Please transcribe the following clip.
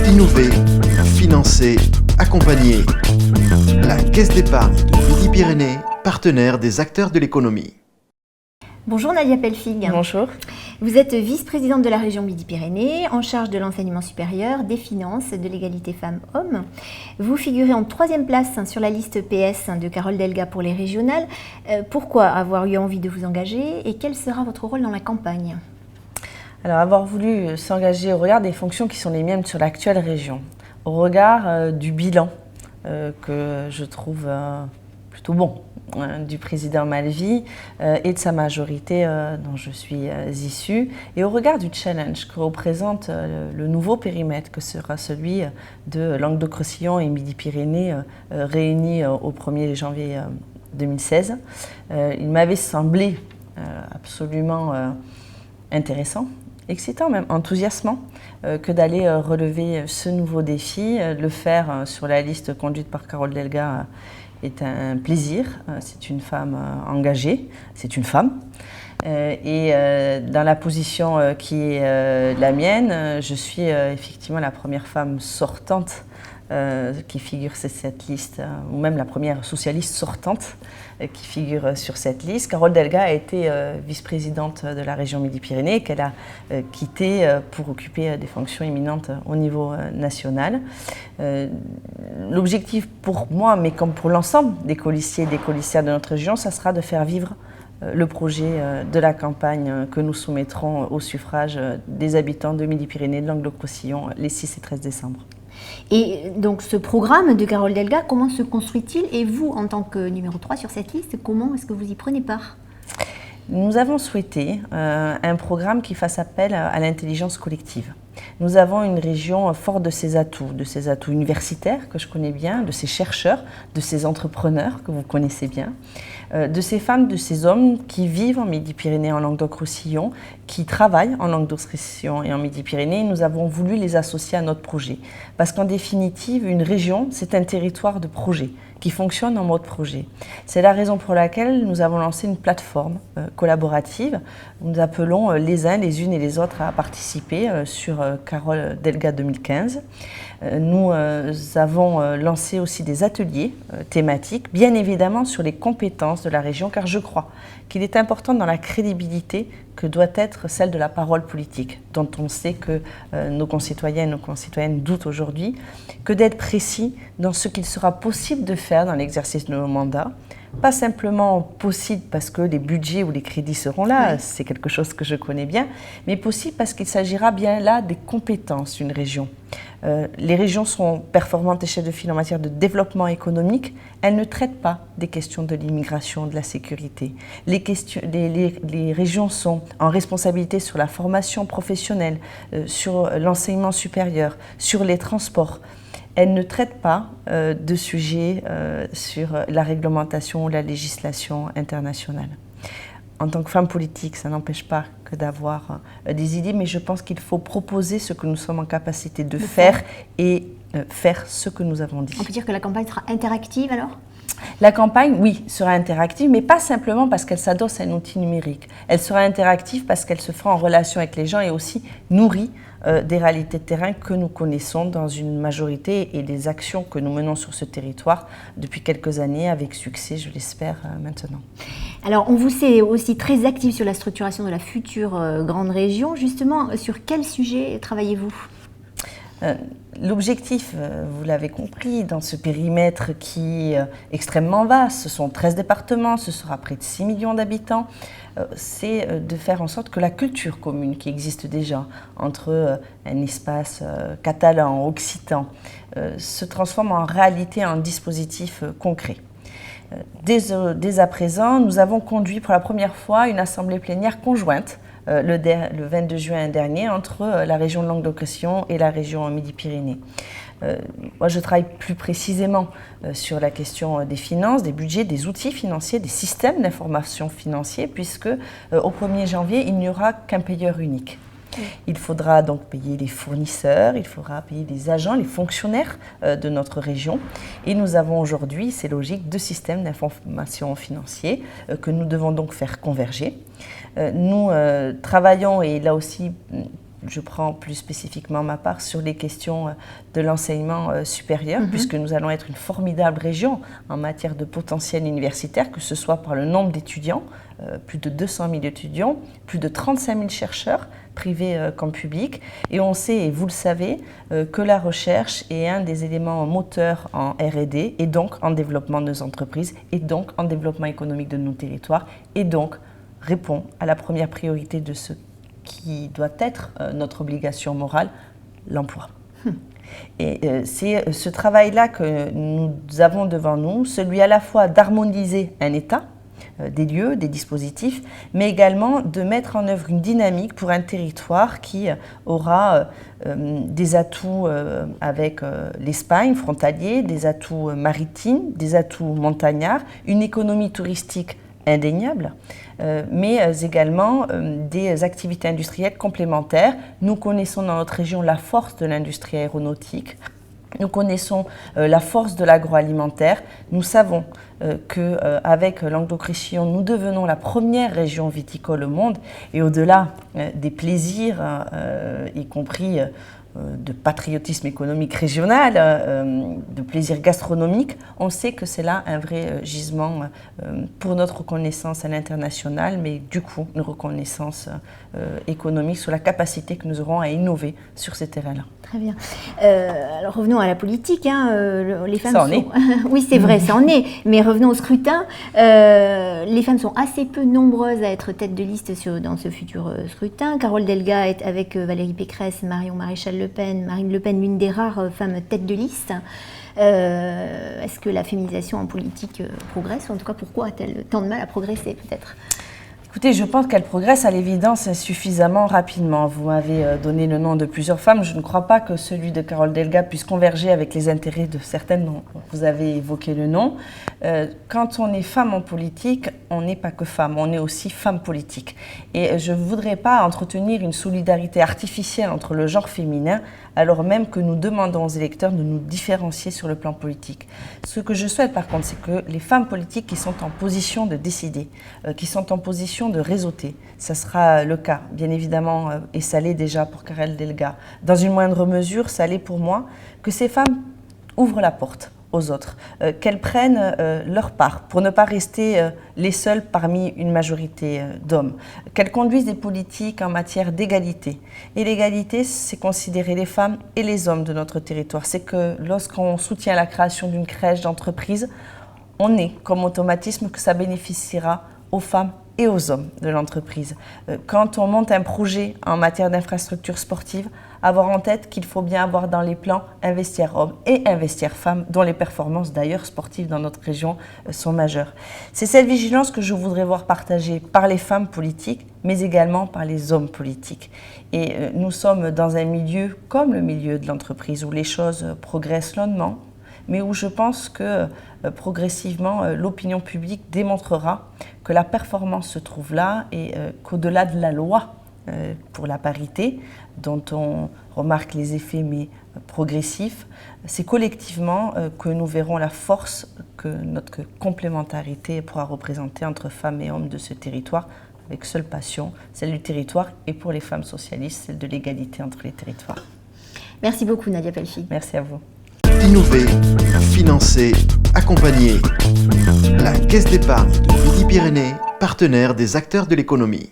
Innover, financer, accompagner. La Caisse d'épargne de Midi-Pyrénées, partenaire des acteurs de l'économie. Bonjour Nadia Pelfig. Bonjour. Vous êtes vice-présidente de la région Midi-Pyrénées, en charge de l'enseignement supérieur, des finances, de l'égalité femmes-hommes. Vous figurez en 3e place sur la liste PS de Carole Delga pour les régionales. Pourquoi avoir eu envie de vous engager et quel sera votre rôle dans la campagne ? Alors, avoir voulu s'engager au regard des fonctions qui sont les miennes sur l'actuelle région, au regard du bilan que je trouve plutôt bon du président Malvy et de sa majorité dont je suis issue, et au regard du challenge que représente le nouveau périmètre que sera celui de Languedoc-Roussillon et Midi-Pyrénées réunis au 1er janvier 2016. Il m'avait semblé absolument intéressant, excitant, même enthousiasmant, que d'aller relever ce nouveau défi. Le faire sur la liste conduite par Carole Delga est un plaisir. C'est une femme engagée, c'est une femme. Et dans la position qui est la mienne, je suis effectivement la première femme sortante qui figure sur cette liste, ou même la première socialiste sortante qui figure sur cette liste. Carole Delga a été vice-présidente de la région Midi-Pyrénées, qu'elle a quittée pour occuper des fonctions éminentes au niveau national. L'objectif pour moi, mais comme pour l'ensemble des colistiers et des colistières de notre région, ça sera de faire vivre le projet de la campagne que nous soumettrons au suffrage des habitants de Midi-Pyrénées, de Languedoc-Roussillon, les 6 et 13 décembre. Et donc ce programme de Carole Delga, comment se construit-il ? Et vous, en tant que numéro 3 sur cette liste, comment est-ce que vous y prenez part ? Nous avons souhaité un programme qui fasse appel à l'intelligence collective. Nous avons une région forte de ses atouts universitaires que je connais bien, de ses chercheurs, de ses entrepreneurs que vous connaissez bien, de ces femmes, de ces hommes qui vivent en Midi-Pyrénées, en Languedoc-Roussillon, qui travaillent en Languedoc-Roussillon et en Midi-Pyrénées. Nous avons voulu les associer à notre projet. Parce qu'en définitive, une région, c'est un territoire de projet qui fonctionne en mode projet. C'est la raison pour laquelle nous avons lancé une plateforme collaborative. Nous appelons les uns, les unes et les autres à participer sur Carole Delga 2015. Nous avons lancé aussi des ateliers thématiques, bien évidemment sur les compétences de la région, car je crois qu'il est important dans la crédibilité que doit être celle de la parole politique, dont on sait que nos concitoyens et nos concitoyennes doutent aujourd'hui, que d'être précis dans ce qu'il sera possible de faire dans l'exercice de nos mandats. Pas simplement possible parce que les budgets ou les crédits seront là, oui. C'est quelque chose que je connais bien, mais possible parce qu'il s'agira bien là des compétences d'une région. Les régions sont performantes et chefs de file en matière de développement économique. Elles ne traitent pas des questions de l'immigration, de la sécurité. Les régions sont en responsabilité sur la formation professionnelle, sur l'enseignement supérieur, sur les transports. Elle ne traite pas de sujets sur la réglementation ou la législation internationale. En tant que femme politique, ça n'empêche pas que d'avoir des idées, mais je pense qu'il faut proposer ce que nous sommes en capacité de faire et faire ce que nous avons dit. On peut dire que la campagne sera interactive alors ? La campagne, oui, sera interactive, mais pas simplement parce qu'elle s'adosse à un outil numérique. Elle sera interactive parce qu'elle se fera en relation avec les gens et aussi nourrie des réalités de terrain que nous connaissons dans une majorité et des actions que nous menons sur ce territoire depuis quelques années avec succès, je l'espère, maintenant. Alors, on vous sait aussi très active sur la structuration de la future grande région. Justement, sur quel sujet travaillez-vous ? L'objectif, vous l'avez compris, dans ce périmètre qui est extrêmement vaste, ce sont 13 départements, ce sera près de 6 millions d'habitants, c'est de faire en sorte que la culture commune qui existe déjà entre un espace catalan, occitan, se transforme en réalité en dispositif concret. Dès à présent, nous avons conduit pour la première fois une assemblée plénière conjointe le 22 juin dernier entre la région de Languedoc-Roussillon et la région Midi-Pyrénées. Moi, je travaille plus précisément sur la question des finances, des budgets, des outils financiers, des systèmes d'information financiers, puisque au 1er janvier, il n'y aura qu'un payeur unique. Il faudra donc payer les fournisseurs, il faudra payer les agents, les fonctionnaires de notre région. Et nous avons aujourd'hui, c'est logique, 2 systèmes d'information financiers que nous devons donc faire converger. Nous travaillons, et là aussi je prends plus spécifiquement ma part sur les questions de l'enseignement supérieur, puisque nous allons être une formidable région en matière de potentiel universitaire, que ce soit par le nombre d'étudiants, plus de 200 000 étudiants, plus de 35 000 chercheurs, privés comme publics. Et on sait, et vous le savez, que la recherche est un des éléments moteurs en R&D, et donc en développement de nos entreprises, et donc en développement économique de nos territoires, et donc répond à la première priorité de ce qui doit être notre obligation morale, l'emploi. Et c'est ce travail-là que nous avons devant nous, celui à la fois d'harmoniser un État, des lieux, des dispositifs, mais également de mettre en œuvre une dynamique pour un territoire qui aura des atouts avec l'Espagne frontalier, des atouts maritimes, des atouts montagnards, une économie touristique indéniable, mais également des activités industrielles complémentaires. Nous connaissons dans notre région la force de l'industrie aéronautique. Nous connaissons la force de l'agroalimentaire. Nous savons qu'avec Languedoc-Roussillon, nous devenons la première région viticole au monde. Et au-delà des plaisirs, y compris de patriotisme économique régional, de plaisir gastronomique, on sait que c'est là un vrai gisement pour notre reconnaissance à l'international, mais du coup une reconnaissance économique sur la capacité que nous aurons à innover sur ces terrains-là. Très bien. Alors revenons à la politique. Les femmes ça en est. Oui, c'est vrai, ça en est. Mais revenons au scrutin. Les femmes sont assez peu nombreuses à être tête de liste dans ce futur scrutin. Carole Delga est avec Valérie Pécresse, Marion Maréchal-Le Pen, Marine Le Pen, l'une des rares femmes tête de liste. Est-ce que la féminisation en politique progresse? Ou en tout cas, pourquoi a-t-elle tant de mal à progresser peut-être? Écoutez, je pense qu'elle progresse à l'évidence suffisamment rapidement. Vous m'avez donné le nom de plusieurs femmes. Je ne crois pas que celui de Carole Delga puisse converger avec les intérêts de certaines dont vous avez évoqué le nom. Quand on est femme en politique, on n'est pas que femme, on est aussi femme politique. Et je ne voudrais pas entretenir une solidarité artificielle entre le genre féminin, alors même que nous demandons aux électeurs de nous différencier sur le plan politique. Ce que je souhaite par contre, c'est que les femmes politiques qui sont en position de décider, qui sont en position de réseauter, ça sera le cas, bien évidemment, et ça l'est déjà pour Carole Delga. Dans une moindre mesure, ça l'est pour moi, que ces femmes ouvrent la porte aux autres, qu'elles prennent leur part pour ne pas rester les seules parmi une majorité d'hommes, qu'elles conduisent des politiques en matière d'égalité. Et l'égalité, c'est considérer les femmes et les hommes de notre territoire. C'est que lorsqu'on soutient la création d'une crèche d'entreprise, on est comme automatisme que ça bénéficiera aux femmes et aux hommes de l'entreprise. Quand on monte un projet en matière d'infrastructure sportive, avoir en tête qu'il faut bien avoir dans les plans un vestiaire homme et un vestiaire femme, dont les performances d'ailleurs sportives dans notre région sont majeures. C'est cette vigilance que je voudrais voir partagée par les femmes politiques, mais également par les hommes politiques. Et nous sommes dans un milieu comme le milieu de l'entreprise, où les choses progressent lentement, mais où je pense que progressivement l'opinion publique démontrera que la performance se trouve là et qu'au-delà de la loi pour la parité, dont on remarque les effets mais progressifs, c'est collectivement que nous verrons la force que notre complémentarité pourra représenter entre femmes et hommes de ce territoire, avec seule passion, celle du territoire, et pour les femmes socialistes, celle de l'égalité entre les territoires. Merci beaucoup Nadia Pelfi. Merci à vous. Innover, financer, accompagner. La Caisse d'épargne de Midi-Pyrénées, partenaire des acteurs de l'économie.